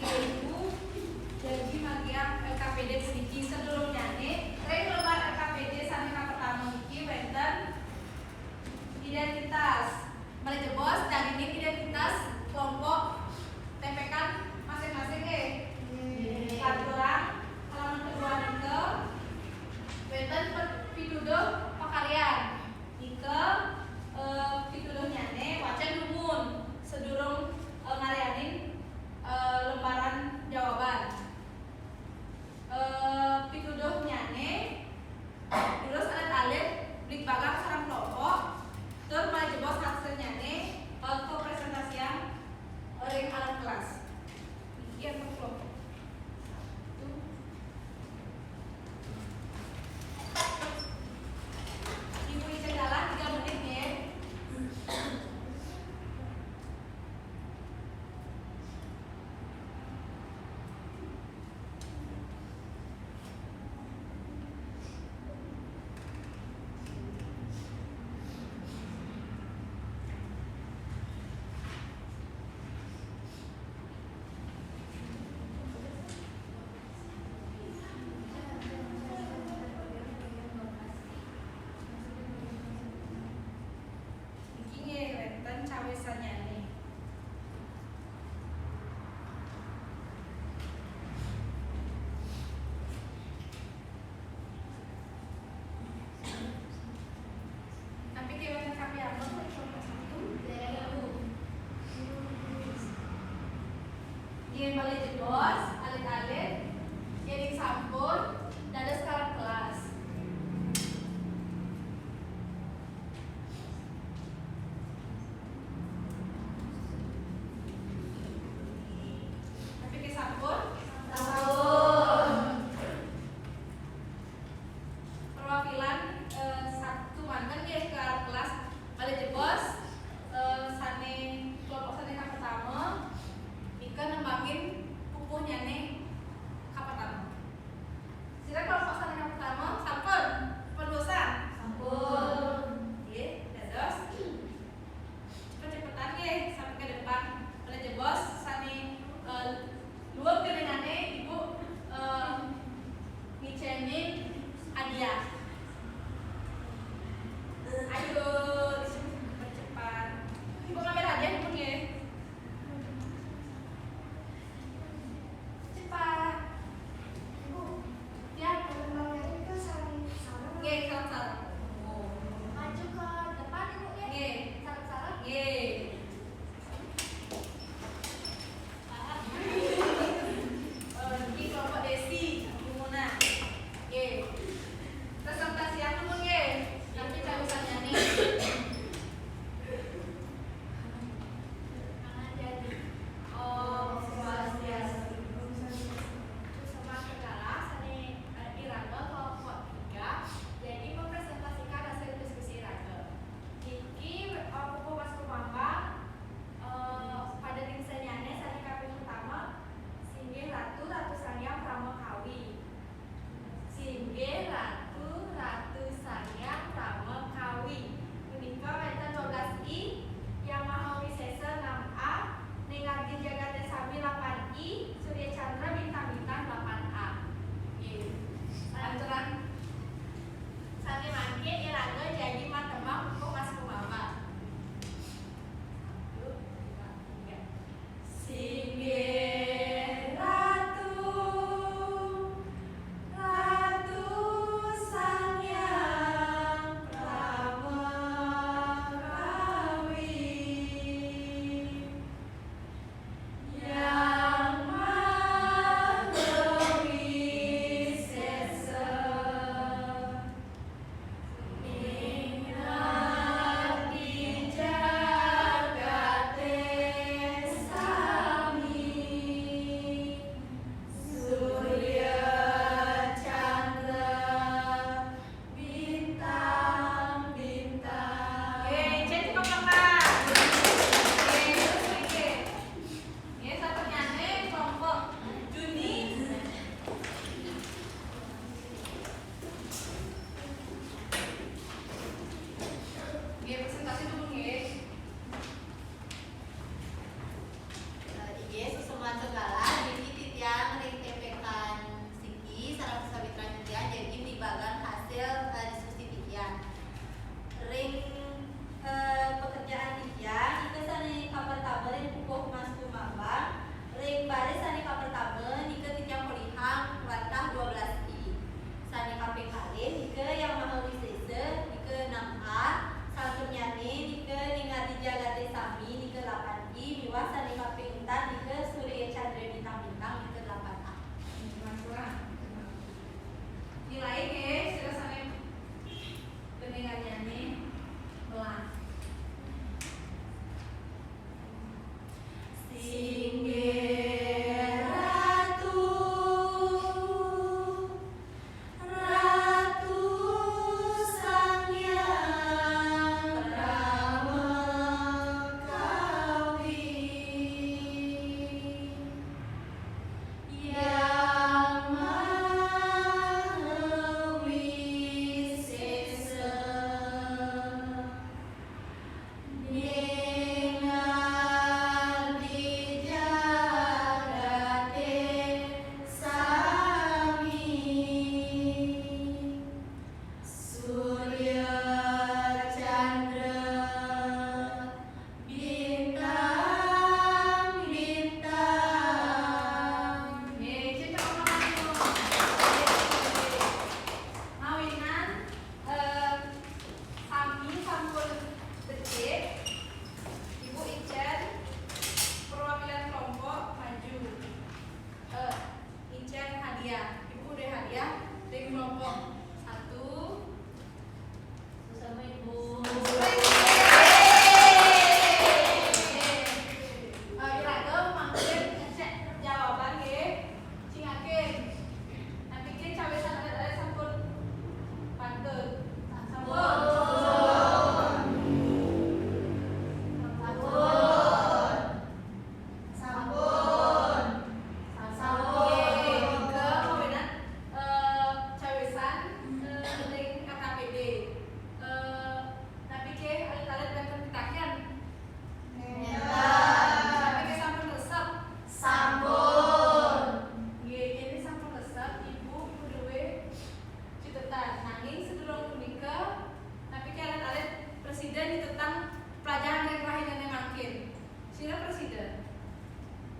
ibu jadi magiang LKPD sedikit sebelumnya nih rek lembar LKPD sampai yang pertama iki wenten identitas mari bos dan ini identitas kelompok tempekan masing-masing Aturan halaman kedua itu wenten pituduh pakalian ike pituduhnya nih wacan lumun sedurung ngarianin lembaran jawaban pituduhnya nih terus alit-alit blik bagang sarang kelompok terus maju bos hasilnya nih ke presentasian ring alat kelas ini apa kelompok ibu isi jalan 3 menit nih cawesannya nih tapi kewenangan kami apa ingin balik bos alit-alit jadi sampun dan ada sekarang kelas perwakilan satu mantan ya ke arah kelas balik bos sane kelompok sane yang pertama ikan nembangin pupuhnya nih kak pertama sila kelompok sane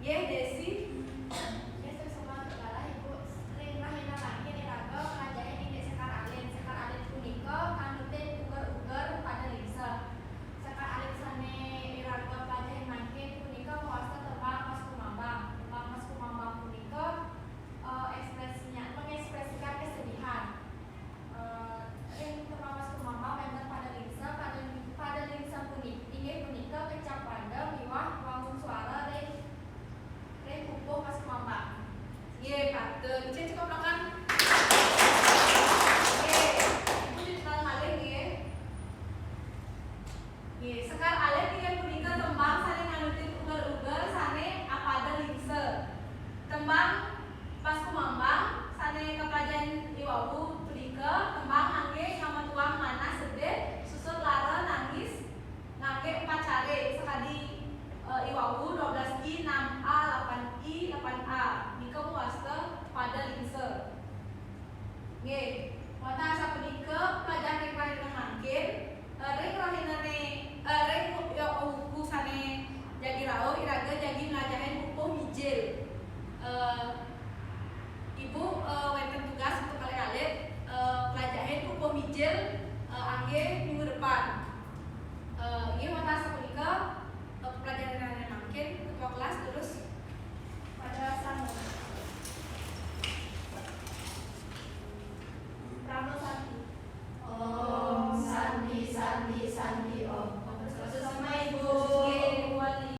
Ye Desi. Ye, paten. Cek cukup makan. Ye, ibu dikenal malih ye. Ye, sekar alih tiga punika tembang sane nganutin ugar-ugar sane apada lingse. Tembang pas kumambang sane kepelajaran iwawu punika tembang angge sama tuang mana sedih susut lara nangis ngangge 4 care sekali iwawu 12i 6a 8i 8a nika muasta pada lingse. Nggih, wonten sapunika pelajaran ingkang mangkin ring rohinane ring yo buku sane jagi rao iraga jagi nglajahen pupuh mijil. Ibu wonten tugas untuk kali-kali pelajaran pupuh mijil